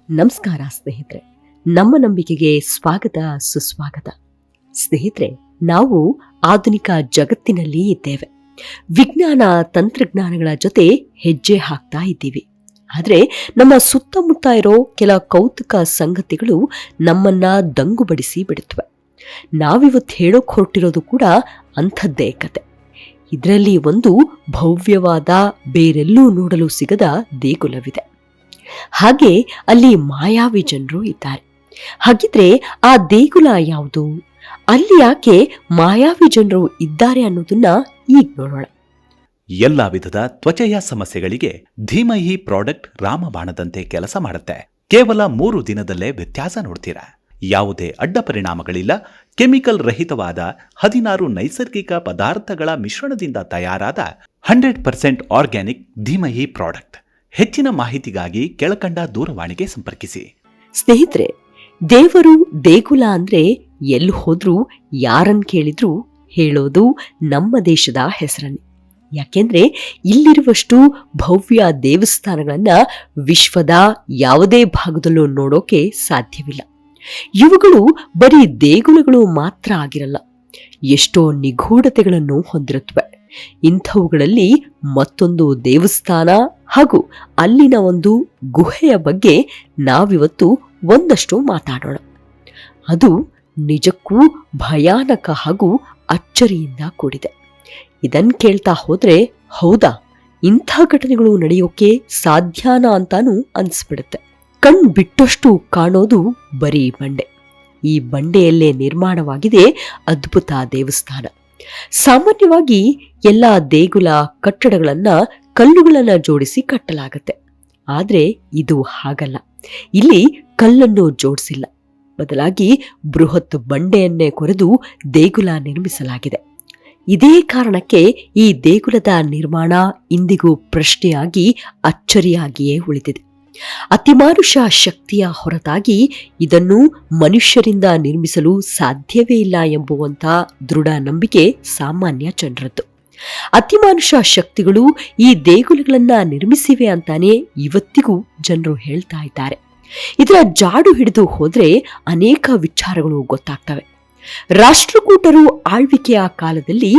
ನಮಸ್ಕಾರ ಸ್ನೇಹಿತರೆ, ನಮ್ಮ ನಂಬಿಕೆಗೆ ಸ್ವಾಗತ ಸುಸ್ವಾಗತ. ಸ್ನೇಹಿತರೆ, ನಾವು ಆಧುನಿಕ ಜಗತ್ತಿನಲ್ಲಿ ಇದ್ದೇವೆ. ವಿಜ್ಞಾನ ತಂತ್ರಜ್ಞಾನಗಳ ಜೊತೆ ಹೆಜ್ಜೆ ಹಾಕ್ತಾ ಇದ್ದೀವಿ. ಆದರೆ ನಮ್ಮ ಸುತ್ತಮುತ್ತ ಇರೋ ಕೆಲ ಕೌತುಕ ಸಂಗತಿಗಳು ನಮ್ಮನ್ನ ದಂಗುಬಡಿಸಿ ಬಿಡುತ್ತವೆ. ನಾವಿವತ್ತು ಹೇಳೋಕ್ ಹೊರಟಿರೋದು ಕೂಡ ಅಂಥದ್ದೇ ಕತೆ. ಇದರಲ್ಲಿ ಒಂದು ಭವ್ಯವಾದ, ಬೇರೆಲ್ಲೂ ನೋಡಲು ಸಿಗದ ದೇಗುಲವಿದೆ. ಹಾಗೆ ಅಲ್ಲಿ ಮಾಯಾವಿ ಜನರು ಇದ್ದಾರೆ. ಹಾಗಿದ್ರೆ ಆ ದೇಗುಲ ಯಾವುದು? ಅಲ್ಲಿ ಯಾಕೆ ಮಾಯಾವಿ ಜನರು ಇದ್ದಾರೆ ಅನ್ನೋದನ್ನ ಈಗ ನೋಡೋಣ. ಎಲ್ಲಾ ವಿಧದ ತ್ವಚೆಯ ಸಮಸ್ಯೆಗಳಿಗೆ ಧೀಮಹಿ ಪ್ರಾಡಕ್ಟ್ ರಾಮಬಾಣದಂತೆ ಕೆಲಸ ಮಾಡುತ್ತೆ. ಕೇವಲ 3 ದಿನದಲ್ಲೇ ವ್ಯತ್ಯಾಸ ನೋಡ್ತೀರಾ. ಯಾವುದೇ ಅಡ್ಡ ಪರಿಣಾಮಗಳಿಲ್ಲ. ಕೆಮಿಕಲ್ ರಹಿತವಾದ 16 ನೈಸರ್ಗಿಕ ಪದಾರ್ಥಗಳ ಮಿಶ್ರಣದಿಂದ ತಯಾರಾದ 100% ಆರ್ಗ್ಯಾನಿಕ್ ಧೀಮಹಿ ಪ್ರಾಡಕ್ಟ್. ಹೆಚ್ಚಿನ ಮಾಹಿತಿಗಾಗಿ ಕೆಳಕಂಡ ದೂರವಾಣಿಗೆ ಸಂಪರ್ಕಿಸಿ. ಸ್ನೇಹಿತರೆ, ದೇವರು ದೇಗುಲ ಅಂದ್ರೆ ಎಲ್ಲಿ ಹೋದ್ರೂ ಯಾರನ್ ಕೇಳಿದ್ರು ಹೇಳೋದು ನಮ್ಮ ದೇಶದ ಹೆಸರನ್ನೇ. ಯಾಕೆಂದ್ರೆ ಇಲ್ಲಿರುವಷ್ಟು ಭವ್ಯ ದೇವಸ್ಥಾನಗಳನ್ನ ವಿಶ್ವದ ಯಾವುದೇ ಭಾಗದಲ್ಲೂ ನೋಡೋಕೆ ಸಾಧ್ಯವಿಲ್ಲ. ಇವುಗಳು ಬರೀ ದೇಗುಲಗಳು ಮಾತ್ರ ಆಗಿರಲ್ಲ, ಎಷ್ಟೋ ನಿಗೂಢತೆಗಳನ್ನು ಹೊಂದಿರುತ್ತವೆ. ಇಂಥವುಗಳಲ್ಲಿ ಮತ್ತೊಂದು ದೇವಸ್ಥಾನ ಹಾಗೂ ಅಲ್ಲಿನ ಒಂದು ಗುಹೆಯ ಬಗ್ಗೆ ನಾವಿವತ್ತು ಒಂದಷ್ಟು ಮಾತಾಡೋಣ. ಅದು ನಿಜಕ್ಕೂ ಭಯಾನಕ ಹಾಗೂ ಅಚ್ಚರಿಯಿಂದ ಕೂಡಿದೆ. ಇದನ್ ಕೇಳ್ತಾ ಹೋದ್ರೆ, ಹೌದಾ, ಇಂಥ ಘಟನೆಗಳು ನಡೆಯೋಕೆ ಸಾಧ್ಯನಾ ಅಂತಾನೂ ಅನ್ಸ್ಬಿಡುತ್ತೆ. ಕಣ್ ಬಿಟ್ಟಷ್ಟು ಕಾಣೋದು ಬರೀ ಬಂಡೆ. ಈ ಬಂಡೆಯಲ್ಲೇ ನಿರ್ಮಾಣವಾಗಿದೆ ಅದ್ಭುತ ದೇವಸ್ಥಾನ. ಸಾಮಾನ್ಯವಾಗಿ ಎಲ್ಲ ದೇಗುಲ ಕಟ್ಟಡಗಳನ್ನ ಕಲ್ಲುಗಳನ್ನ ಜೋಡಿಸಿ ಕಟ್ಟಲಾಗತ್ತೆ. ಆದ್ರೆ ಇದು ಹಾಗಲ್ಲ. ಇಲ್ಲಿ ಕಲ್ಲನ್ನು ಜೋಡಿಸಿಲ್ಲ, ಬದಲಾಗಿ ಬೃಹತ್ ಬಂಡೆಯನ್ನೇ ಕೊರೆದು ದೇಗುಲ ನಿರ್ಮಿಸಲಾಗಿದೆ. ಇದೇ ಕಾರಣಕ್ಕೆ ಈ ದೇಗುಲದ ನಿರ್ಮಾಣ ಇಂದಿಗೂ ಪ್ರಶ್ನೆಯಾಗಿ ಅಚ್ಚರಿಯಾಗಿಯೇ ಉಳಿದಿದೆ. ಅತಿಮಾನುಷ ಶಕ್ತಿಯ ಹೊರತಾಗಿ ಇದನ್ನು ಮನುಷ್ಯರಿಂದ ನಿರ್ಮಿಸಲು ಸಾಧ್ಯವೇ ಇಲ್ಲ ಎಂಬುವಂತ ದೃಢ ನಂಬಿಕೆ ಸಾಮಾನ್ಯ ಜನರದ್ದು. ಅತಿಮಾನುಷ ಶಕ್ತಿಗಳು ಈ ದೇಗುಲಗಳನ್ನ ನಿರ್ಮಿಸಿವೆ ಅಂತಾನೆ ಇವತ್ತಿಗೂ ಜನರು ಹೇಳ್ತಾ ಇದ್ದಾರೆ. ಇದರ ಜಾಡು ಹಿಡಿದು ಹೋದ್ರೆ ಅನೇಕ ವಿಚಾರಗಳು ಗೊತ್ತಾಗ್ತವೆ. ರಾಷ್ಟ್ರಕೂಟರು ಆಳ್ವಿಕೆಯ ಕಾಲದಲ್ಲಿ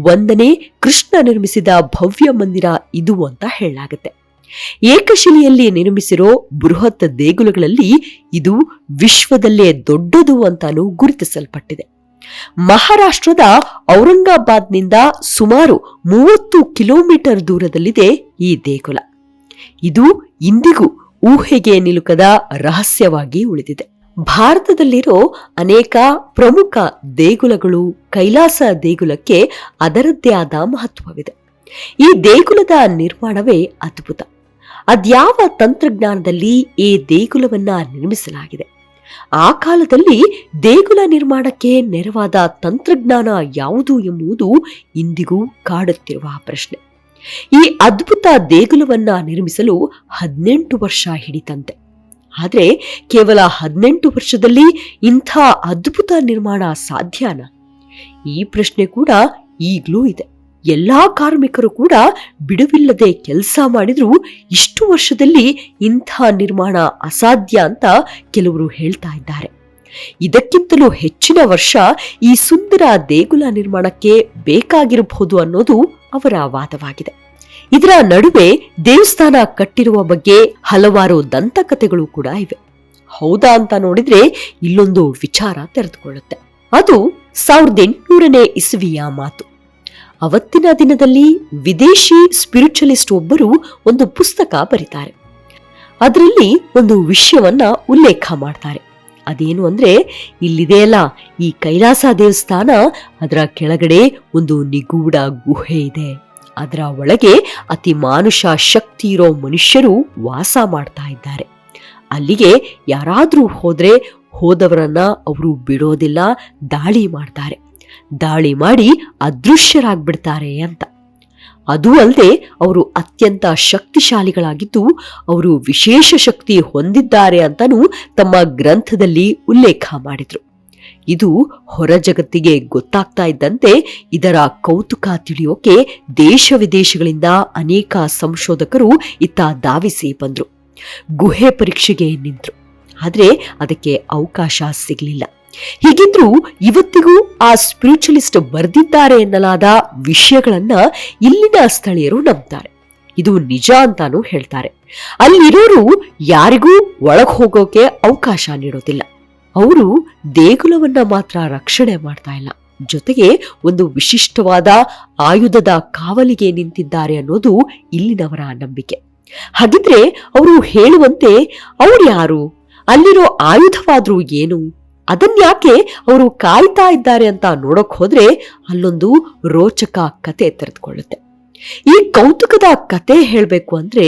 1ನೇ ಕೃಷ್ಣ ನಿರ್ಮಿಸಿದ ಭವ್ಯ ಮಂದಿರ ಇದು ಅಂತ ಹೇಳಲಾಗುತ್ತೆ. ಏಕಶಿಲೆಯಲ್ಲಿ ನಿರ್ಮಿಸಿರೋ ಬೃಹತ್ ದೇಗುಲಗಳಲ್ಲಿ ಇದು ವಿಶ್ವದಲ್ಲೇ ದೊಡ್ಡದು ಅಂತಾನೂ ಗುರುತಿಸಲ್ಪಟ್ಟಿದೆ. ಮಹಾರಾಷ್ಟ್ರದ ಔರಂಗಾಬಾದ್ನಿಂದ ಸುಮಾರು 30 ಕಿಲೋಮೀಟರ್ ದೂರದಲ್ಲಿದೆ ಈ ದೇಗುಲ. ಇದು ಇಂದಿಗೂ ಊಹೆಗೆ ನಿಲುಕದ ರಹಸ್ಯವಾಗಿ ಉಳಿದಿದೆ. ಭಾರತದಲ್ಲಿರೋ ಅನೇಕ ಪ್ರಮುಖ ದೇಗುಲಗಳು ಕೈಲಾಸ ದೇಗುಲಕ್ಕೆ ಅದರದ್ದೇ ಆದ ಮಹತ್ವವಿದೆ. ಈ ದೇಗುಲದ ನಿರ್ಮಾಣವೇ ಅದ್ಭುತ. ಅದ್ಯಾವ ತಂತ್ರಜ್ಞಾನದಲ್ಲಿ ಈ ದೇಗುಲವನ್ನ ನಿರ್ಮಿಸಲಾಗಿದೆ? ಆ ಕಾಲದಲ್ಲಿ ದೇಗುಲ ನಿರ್ಮಾಣಕ್ಕೆ ನೆರವಾದ ತಂತ್ರಜ್ಞಾನ ಯಾವುದು ಎಂಬುದು ಇಂದಿಗೂ ಕಾಡುತ್ತಿರುವ ಪ್ರಶ್ನೆ. ಈ ಅದ್ಭುತ ದೇಗುಲವನ್ನ ನಿರ್ಮಿಸಲು 18 ವರ್ಷ ಹಿಡಿತಂತೆ. ಆದ್ರೆ ಕೇವಲ 18 ವರ್ಷದಲ್ಲಿ ಇಂಥ ಅದ್ಭುತ ನಿರ್ಮಾಣ ಸಾಧ್ಯನಾ? ಈ ಪ್ರಶ್ನೆ ಕೂಡ ಈಗಲೂ ಇದೆ. ಎಲ್ಲಾ ಕಾರ್ಮಿಕರು ಕೂಡ ಬಿಡುವಿಲ್ಲದೆ ಕೆಲಸ ಮಾಡಿದ್ರು ಇಷ್ಟು ವರ್ಷದಲ್ಲಿ ಇಂಥ ನಿರ್ಮಾಣ ಅಸಾಧ್ಯ ಅಂತ ಕೆಲವರು ಹೇಳ್ತಾ ಇದ್ದಾರೆ. ಇದಕ್ಕಿಂತಲೂ ಹೆಚ್ಚಿನ ವರ್ಷ ಈ ಸುಂದರ ದೇಗುಲ ನಿರ್ಮಾಣಕ್ಕೆ ಬೇಕಾಗಿರಬಹುದು ಅನ್ನೋದು ಅವರ ವಾದವಾಗಿದೆ. ಇದರ ನಡುವೆ ದೇವಸ್ಥಾನ ಕಟ್ಟಿರುವ ಬಗ್ಗೆ ಹಲವಾರು ದಂತಕಥೆಗಳು ಕೂಡ ಇವೆ. ಹೌದಾ ಅಂತ ನೋಡಿದ್ರೆ ಇಲ್ಲೊಂದು ವಿಚಾರ ತೆರೆದುಕೊಳ್ಳುತ್ತೆ. ಅದು 1800ನೇ ಇಸವಿಯ ಮಾತು. ಅವತ್ತಿನ ದಿನದಲ್ಲಿ ವಿದೇಶಿ ಸ್ಪಿರಿಚುವಲಿಸ್ಟ್ ಒಬ್ಬರು ಒಂದು ಪುಸ್ತಕ ಬರೀತಾರೆ. ಅದರಲ್ಲಿ ಒಂದು ವಿಷಯವನ್ನ ಉಲ್ಲೇಖ ಮಾಡ್ತಾರೆ. ಅದೇನು ಅಂದ್ರೆ, ಇಲ್ಲಿದೆಯಲ್ಲ ಈ ಕೈಲಾಸ ದೇವಸ್ಥಾನ, ಅದರ ಕೆಳಗಡೆ ಒಂದು ನಿಗೂಢ ಗುಹೆ ಇದೆ. ಅದರ ಒಳಗೆ ಅತಿ ಮಾನುಷ ಶಕ್ತಿ ಇರೋ ಮನುಷ್ಯರು ವಾಸ ಮಾಡ್ತಾ ಇದ್ದಾರೆ. ಅಲ್ಲಿಗೆ ಯಾರಾದ್ರೂ ಹೋದ್ರೆ ಹೋದವರನ್ನ ಅವರು ಬಿಡೋದಿಲ್ಲ, ದಾಳಿ ಮಾಡ್ತಾರೆ. ದಾಳಿ ಮಾಡಿ ಅದೃಶ್ಯರಾಗ್ಬಿಡ್ತಾರೆ ಅಂತ. ಅದೂ ಅಲ್ಲದೆ ಅವರು ಅತ್ಯಂತ ಶಕ್ತಿಶಾಲಿಗಳಾಗಿದ್ದು ಅವರು ವಿಶೇಷ ಶಕ್ತಿ ಹೊಂದಿದ್ದಾರೆ ಅಂತನೂ ತಮ್ಮ ಗ್ರಂಥದಲ್ಲಿ ಉಲ್ಲೇಖ ಮಾಡಿದ್ರು. ಇದು ಹೊರ ಜಗತ್ತಿಗೆ ಗೊತ್ತಾಗ್ತಾ ಇದ್ದಂತೆ ಇದರ ಕೌತುಕ ತಿಳಿಯೋಕೆ ದೇಶ ವಿದೇಶಗಳಿಂದ ಅನೇಕ ಸಂಶೋಧಕರು ಇತ್ತ ಧಾವಿಸಿ ಬಂದ್ರು. ಗುಹೆ ಪರೀಕ್ಷೆಗೆ ನಿಂತರು. ಆದ್ರೆ ಅದಕ್ಕೆ ಅವಕಾಶ ಸಿಗಲಿಲ್ಲ. ಹೀಗಿದ್ರೂ ಇವತ್ತಿಗೂ ಆ ಸ್ಪಿರಿಚುವಲಿಸ್ಟ್ ಬರೆದಿದ್ದಾರೆ ಎನ್ನಲಾದ ವಿಷಯಗಳನ್ನ ಇಲ್ಲಿನ ಸ್ಥಳೀಯರು ನಂಬ್ತಾರೆ. ಇದು ನಿಜ ಅಂತಾನೂ ಹೇಳ್ತಾರೆ. ಅಲ್ಲಿರೋರು ಯಾರಿಗೂ ಒಳಗ್ ಹೋಗೋಕೆ ಅವಕಾಶ ನೀಡೋದಿಲ್ಲ. ಅವರು ದೇಗುಲವನ್ನ ಮಾತ್ರ ರಕ್ಷಣೆ ಮಾಡ್ತಾ ಇಲ್ಲ, ಜೊತೆಗೆ ಒಂದು ವಿಶಿಷ್ಟವಾದ ಆಯುಧದ ಕಾವಲಿಗೆ ನಿಂತಿದ್ದಾರೆ ಅನ್ನೋದು ಇಲ್ಲಿನವರ ನಂಬಿಕೆ. ಹಾಗಿದ್ರೆ ಅವರು ಹೇಳುವಂತೆ ಅವ್ರು ಯಾರು, ಅಲ್ಲಿರೋ ಆಯುಧವಾದ್ರೂ ಏನು, ಅದನ್ಯಾಕೆ ಅವರು ಕಾಯ್ತಾ ಇದ್ದಾರೆ ಅಂತ ನೋಡಕ್ ಹೋದ್ರೆ ಅಲ್ಲೊಂದು ರೋಚಕ ಕತೆ ತೆರೆದುಕೊಳ್ಳುತ್ತೆ. ಈ ಕೌತುಕದ ಕತೆ ಹೇಳ್ಬೇಕು ಅಂದ್ರೆ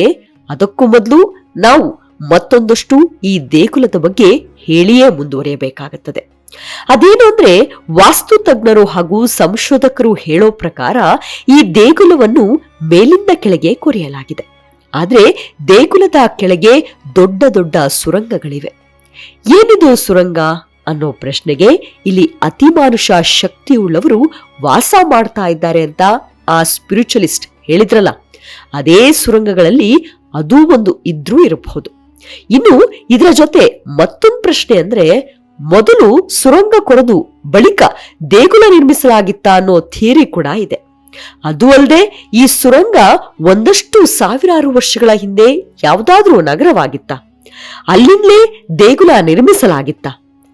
ಅದಕ್ಕೂ ಮೊದಲು ನಾವು ಮತ್ತೊಂದಷ್ಟು ಈ ದೇಗುಲದ ಬಗ್ಗೆ ಹೇಳಿಯೇ ಮುಂದುವರಿಯಬೇಕಾಗುತ್ತದೆ. ಅದೇನು ಅಂದ್ರೆ, ವಾಸ್ತು ತಜ್ಞರು ಹಾಗೂ ಸಂಶೋಧಕರು ಹೇಳೋ ಪ್ರಕಾರ ಈ ದೇಗುಲವನ್ನು ಮೇಲಿಂದ ಕೆಳಗೆ ಕೊರೆಯಲಾಗಿದೆ. ಆದ್ರೆ ದೇಗುಲದ ಕೆಳಗೆ ದೊಡ್ಡ ದೊಡ್ಡ ಸುರಂಗಗಳಿವೆ. ಏನಿದು ಸುರಂಗ ಅನ್ನೋ ಪ್ರಶ್ನೆಗೆ ಇಲ್ಲಿ ಅತಿಮಾನುಷ ಶಕ್ತಿಯುಳ್ಳವರು ವಾಸ ಮಾಡ್ತಾ ಇದ್ದಾರೆ ಅಂತ ಆ ಸ್ಪಿರಿಚುವಲಿಸ್ಟ್ ಹೇಳಿದ್ರಲ್ಲ, ಅದೇ ಸುರಂಗಗಳಲ್ಲಿ ಅದೂ ಒಂದು ಇದ್ರೂ ಇರಬಹುದು. ಇನ್ನು ಇದರ ಜೊತೆ ಮತ್ತೊಂದು ಪ್ರಶ್ನೆ ಅಂದ್ರೆ, ಮೊದಲು ಸುರಂಗ ಕೊರೆದು ಬಳಿಕ ದೇಗುಲ ನಿರ್ಮಿಸಲಾಗಿತ್ತ ಅನ್ನೋ ಥಿಯರಿ ಕೂಡ ಇದೆ. ಅದು ಅಲ್ಲದೆ ಈ ಸುರಂಗ ಒಂದಷ್ಟು ಸಾವಿರಾರು ವರ್ಷಗಳ ಹಿಂದೆ ಯಾವುದಾದ್ರೂ ನಗರವಾಗಿತ್ತ, ಅಲ್ಲಿಂದಲೇ ದೇಗುಲ ನಿರ್ಮಿಸಲಾಗಿತ್ತ,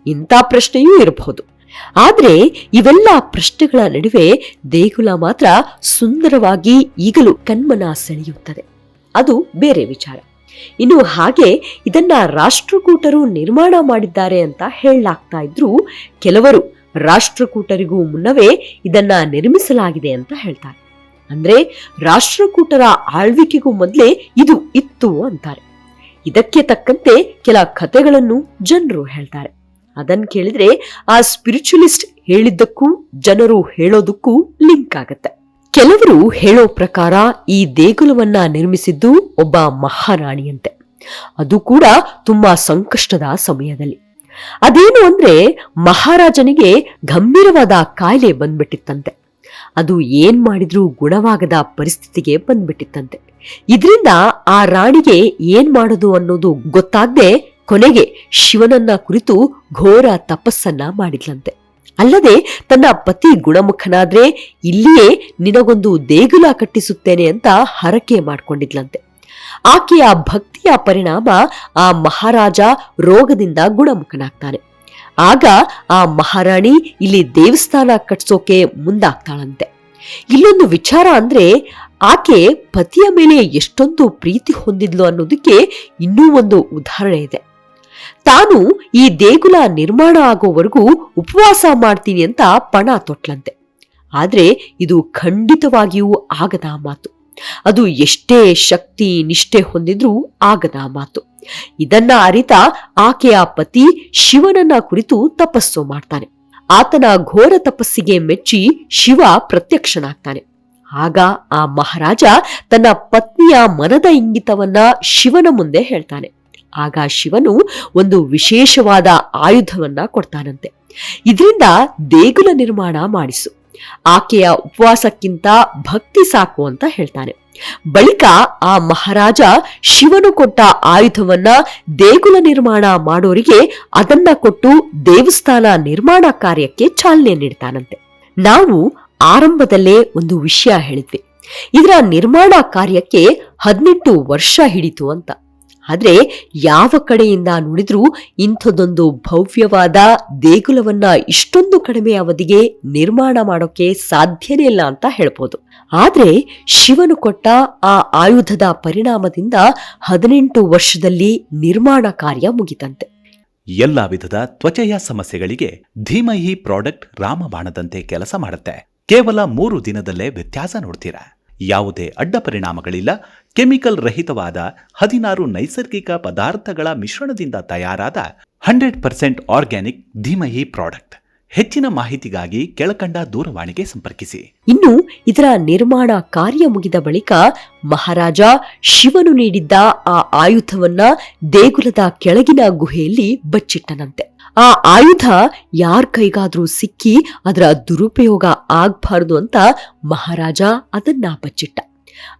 ಇಂಥ ಪ್ರಶ್ನೆಯೂ ಇರಬಹುದು. ಆದ್ರೆ ಇವೆಲ್ಲ ಪ್ರಶ್ನೆಗಳ ನಡುವೆ ದೇಗುಲ ಮಾತ್ರ ಸುಂದರವಾಗಿ ಈಗಲೂ ಕಣ್ಮನ ಸೆಳೆಯುತ್ತದೆ. ಅದು ಬೇರೆ ವಿಚಾರ. ಇನ್ನು ಹಾಗೆ ಇದನ್ನ ರಾಷ್ಟ್ರಕೂಟರು ನಿರ್ಮಾಣ ಮಾಡಿದ್ದಾರೆ ಅಂತ ಹೇಳಲಾಗ್ತಾ ಇದ್ರು. ಕೆಲವರು ರಾಷ್ಟ್ರಕೂಟರಿಗೂ ಮುನ್ನವೇ ಇದನ್ನ ನಿರ್ಮಿಸಲಾಗಿದೆ ಅಂತ ಹೇಳ್ತಾರೆ. ಅಂದ್ರೆ ರಾಷ್ಟ್ರಕೂಟರ ಆಳ್ವಿಕೆಗೂ ಮೊದಲೇ ಇದು ಇತ್ತು ಅಂತಾರೆ. ಇದಕ್ಕೆ ತಕ್ಕಂತೆ ಕೆಲ ಕಥೆಗಳನ್ನು ಜನರು ಹೇಳ್ತಾರೆ. ಅದನ್ ಕೇಳಿದ್ರೆ ಆ ಸ್ಪಿರಿಚುವಲಿಸ್ಟ್ ಹೇಳಿದ್ದಕ್ಕೂ ಜನರು ಹೇಳೋದಕ್ಕೂ ಲಿಂಕ್ ಆಗತ್ತೆ. ಕೆಲವರು ಹೇಳೋ ಪ್ರಕಾರ ಈ ದೇಗುಲವನ್ನ ನಿರ್ಮಿಸಿದ್ದು ಒಬ್ಬ ಮಹಾರಾಣಿಯಂತೆ, ಅದು ಕೂಡ ತುಂಬಾ ಸಂಕಷ್ಟದ ಸಮಯದಲ್ಲಿ. ಅದೇನು ಅಂದ್ರೆ, ಮಹಾರಾಜನಿಗೆ ಗಂಭೀರವಾದ ಕಾಯಿಲೆ ಬಂದ್ಬಿಟ್ಟಿತ್ತಂತೆ. ಅದು ಏನ್ ಮಾಡಿದ್ರೂ ಗುಣವಾಗದ ಪರಿಸ್ಥಿತಿಗೆ ಬಂದ್ಬಿಟ್ಟಿತ್ತಂತೆ. ಇದರಿಂದ ಆ ರಾಣಿಗೆ ಏನ್ ಮಾಡೋದು ಅನ್ನೋದು ಗೊತ್ತಾಗದೆ ಕೊನೆಗೆ ಶಿವನನ್ನ ಕುರಿತು ಘೋರ ತಪಸ್ಸನ್ನ ಮಾಡಿದ್ಲಂತೆ. ಅಲ್ಲದೆ ತನ್ನ ಪತಿ ಗುಣಮುಖನಾದ್ರೆ ಇಲ್ಲಿಯೇ ನಿನಗೊಂದು ದೇಗುಲ ಕಟ್ಟಿಸುತ್ತೇನೆ ಅಂತ ಹರಕೆ ಮಾಡ್ಕೊಂಡಿದ್ಲಂತೆ. ಆಕೆಯ ಭಕ್ತಿಯ ಪರಿಣಾಮ ಆ ಮಹಾರಾಜ ರೋಗದಿಂದ ಗುಣಮುಖನಾಗ್ತಾನೆ. ಆಗ ಆ ಮಹಾರಾಣಿ ಇಲ್ಲಿ ದೇವಸ್ಥಾನ ಕಟ್ಸೋಕೆ ಮುಂದಾಗ್ತಾಳಂತೆ. ಇಲ್ಲೊಂದು ವಿಚಾರ ಅಂದ್ರೆ, ಆಕೆ ಪತಿಯ ಮೇಲೆ ಎಷ್ಟೊಂದು ಪ್ರೀತಿ ಹೊಂದಿದ್ಲು ಅನ್ನೋದಕ್ಕೆ ಇನ್ನೂ ಒಂದು ಉದಾಹರಣೆ ಇದೆ. ತಾನು ಈ ದೇಗುಲ ನಿರ್ಮಾಣ ಆಗೋವರೆಗೂ ಉಪವಾಸ ಮಾಡ್ತೀನಿ ಅಂತ ಪಣ ತೊಟ್ಲಂತೆ. ಆದ್ರೆ ಇದು ಖಂಡಿತವಾಗಿಯೂ ಆಗದ ಮಾತು. ಅದು ಎಷ್ಟೇ ಶಕ್ತಿ ನಿಷ್ಠೆ ಹೊಂದಿದ್ರೂ ಆಗದ ಮಾತು. ಇದನ್ನ ಅರಿತ ಆಕೆಯ ಪತಿ ಶಿವನನ್ನ ಕುರಿತು ತಪಸ್ಸು ಮಾಡ್ತಾನೆ. ಆತನ ಘೋರ ತಪಸ್ಸಿಗೆ ಮೆಚ್ಚಿ ಶಿವ ಪ್ರತ್ಯಕ್ಷನಾಗ್ತಾನೆ. ಆಗ ಆ ಮಹಾರಾಜ ತನ್ನ ಪತ್ನಿಯ ಮನದ ಇಂಗಿತವನ್ನ ಶಿವನ ಮುಂದೆ ಹೇಳ್ತಾನೆ. ಆಗ ಶಿವನು ಒಂದು ವಿಶೇಷವಾದ ಆಯುಧವನ್ನ ಕೊಡ್ತಾನಂತೆ. ಇದರಿಂದ ದೇಗುಲ ನಿರ್ಮಾಣ ಮಾಡಿಸು, ಆಕೆಯ ಉಪವಾಸಕ್ಕಿಂತ ಭಕ್ತಿ ಸಾಕು ಅಂತ ಹೇಳ್ತಾನೆ. ಬಳಿಕ ಆ ಮಹಾರಾಜ ಶಿವನು ಕೊಟ್ಟ ಆಯುಧವನ್ನ ದೇಗುಲ ನಿರ್ಮಾಣ ಮಾಡೋರಿಗೆ ಅದನ್ನ ಕೊಟ್ಟು ದೇವಸ್ಥಾನ ನಿರ್ಮಾಣ ಕಾರ್ಯಕ್ಕೆ ಚಾಲನೆ ನೀಡ್ತಾನಂತೆ. ನಾವು ಆರಂಭದಲ್ಲೇ ಒಂದು ವಿಷಯ ಹೇಳಿದ್ವಿ, ಇದರ ನಿರ್ಮಾಣ ಕಾರ್ಯಕ್ಕೆ 18 ವರ್ಷ ಹಿಡಿತು ಅಂತ. ಆದ್ರೆ ಯಾವ ಕಡೆಯಿಂದ ನೋಡಿದ್ರೂ ಇಂಥದೊಂದು ಭವ್ಯವಾದ ದೇಗುಲವನ್ನ ಇಷ್ಟೊಂದು ಕಡಿಮೆ ಅವಧಿಗೆ ನಿರ್ಮಾಣ ಮಾಡೋಕೆ ಸಾಧ್ಯನೇ ಇಲ್ಲ ಅಂತ ಹೇಳ್ಬೋದು. ಆದ್ರೆ ಶಿವನು ಕೊಟ್ಟ ಆ ಆಯುಧದ ಪರಿಣಾಮದಿಂದ 18 ವರ್ಷದಲ್ಲಿ ನಿರ್ಮಾಣ ಕಾರ್ಯ ಮುಗಿತಂತೆ. ಎಲ್ಲಾ ವಿಧದ ತ್ವಚೆಯ ಸಮಸ್ಯೆಗಳಿಗೆ ಧೀಮಹಿ ಪ್ರಾಡಕ್ಟ್ ರಾಮಬಾಣದಂತೆ ಕೆಲಸ ಮಾಡುತ್ತೆ. ಕೇವಲ 3 ದಿನದಲ್ಲೇ ವ್ಯತ್ಯಾಸ ನೋಡ್ತೀರಾ. ಯಾವುದೇ ಅಡ್ಡ ಪರಿಣಾಮಗಳಿಲ್ಲ. ಕೆಮಿಕಲ್ ರಹಿತವಾದ 16 ನೈಸರ್ಗಿಕ ಪದಾರ್ಥಗಳ ಮಿಶ್ರಣದಿಂದ ತಯಾರಾದ 100% ಆರ್ಗ್ಯಾನಿಕ್ ಧೀಮಹಿ ಪ್ರಾಡಕ್ಟ್. ಹೆಚ್ಚಿನ ಮಾಹಿತಿಗಾಗಿ ಕೆಳಕಂಡ ದೂರವಾಣಿಗೆ ಸಂಪರ್ಕಿಸಿ. ಇನ್ನು ಇದರ ನಿರ್ಮಾಣ ಕಾರ್ಯ ಮುಗಿದ ಬಳಿಕ ಮಹಾರಾಜ ಶಿವನು ನೀಡಿದ್ದ ಆ ಆಯುಧವನ್ನ ದೇಗುಲದ ಕೆಳಗಿನ ಗುಹೆಯಲ್ಲಿ ಬಚ್ಚಿಟ್ಟನಂತೆ. ಆ ಆಯುಧ ಯಾರ ಕೈಗಾದ್ರೂ ಸಿಕ್ಕಿ ಅದರ ದುರುಪಯೋಗ ಆಗ್ಬಾರ್ದು ಅಂತ ಮಹಾರಾಜ ಅದನ್ನ ಬಚ್ಚಿಟ್ಟ.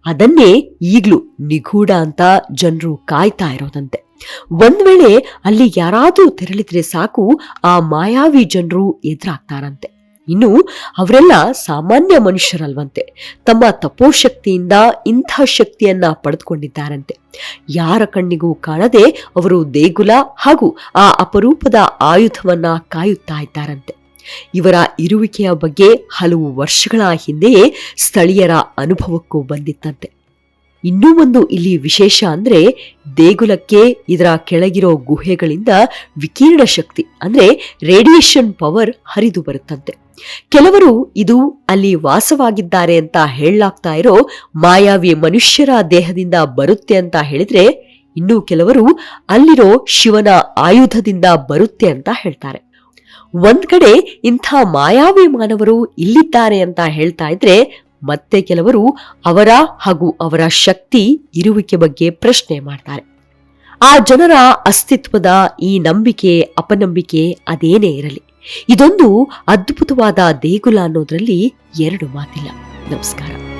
ಅದನ್ನೇ ಈಗ್ಲೂ ನಿಗೂಢ ಅಂತ ಜನರು ಕಾಯ್ತಾ ಇರೋದಂತೆ. ಒಂದ್ ವೇಳೆ ಅಲ್ಲಿ ಯಾರಾದ್ರೂ ತೆರಳಿದ್ರೆ ಸಾಕು, ಆ ಮಾಯಾವಿ ಜನರು ಎದುರಾಗ್ತಾರಂತೆ. ಇನ್ನು ಅವರೆಲ್ಲ ಸಾಮಾನ್ಯ ಮನುಷ್ಯರಲ್ವಂತೆ. ತಮ್ಮ ತಪೋಶಕ್ತಿಯಿಂದ ಇಂಥ ಶಕ್ತಿಯನ್ನ ಪಡೆದುಕೊಂಡಿದ್ದಾರಂತೆ. ಯಾರ ಕಣ್ಣಿಗೂ ಕಾಣದೆ ಅವರು ದೇಗುಲ ಹಾಗೂ ಆ ಅಪರೂಪದ ಆಯುಧವನ್ನ ಕಾಯುತ್ತಾ ಇದ್ದಾರಂತೆ. ಇವರ ಇರುವಿಕೆಯ ಬಗ್ಗೆ ಹಲವು ವರ್ಷಗಳ ಹಿಂದೆಯೇ ಸ್ಥಳೀಯರ ಅನುಭವಕ್ಕೂ ಬಂದಿತ್ತಂತೆ. ಇನ್ನೂ ಒಂದು ಇಲ್ಲಿ ವಿಶೇಷ ಅಂದ್ರೆ, ದೇಗುಲಕ್ಕೆ ಇದರ ಕೆಳಗಿರೋ ಗುಹೆಗಳಿಂದ ವಿಕಿರಣ ಶಕ್ತಿ ಅಂದ್ರೆ ರೇಡಿಯೇಷನ್ ಪವರ್ ಹರಿದು ಬರುತ್ತಂತೆ. ಕೆಲವರು ಇದು ಅಲ್ಲಿ ವಾಸವಾಗಿದ್ದಾರೆ ಅಂತ ಹೇಳಲಾಗ್ತಾ ಇರೋ ಮಾಯಾವಿ ಮನುಷ್ಯರ ದೇಹದಿಂದ ಬರುತ್ತೆ ಅಂತ ಹೇಳಿದ್ರೆ, ಇನ್ನು ಕೆಲವರು ಅಲ್ಲಿರೋ ಶಿವನ ಆಯುಧದಿಂದ ಬರುತ್ತೆ ಅಂತ ಹೇಳ್ತಾರೆ. ಒಂದ್ ಕಡೆ ಇಂಥ ಮಾಯಾವಿ ಮಾನವರು ಇಲ್ಲಿದ್ದಾರೆ ಅಂತ ಹೇಳ್ತಾ ಇದ್ರೆ, ಮತ್ತೆ ಕೆಲವರು ಅವರ ಹಾಗೂ ಅವರ ಶಕ್ತಿ ಇರುವಿಕೆ ಬಗ್ಗೆ ಪ್ರಶ್ನೆ ಮಾಡ್ತಾರೆ. ಆ ಜನರ ಅಸ್ತಿತ್ವದ ಈ ನಂಬಿಕೆ ಅಪನಂಬಿಕೆ ಅದೇನೇ ಇರಲಿ, ಇದೊಂದು ಅದ್ಭುತವಾದ ದೇಗುಲ ಅನ್ನೋದ್ರಲ್ಲಿ ಎರಡು ಮಾತಿಲ್ಲ. ನಮಸ್ಕಾರ.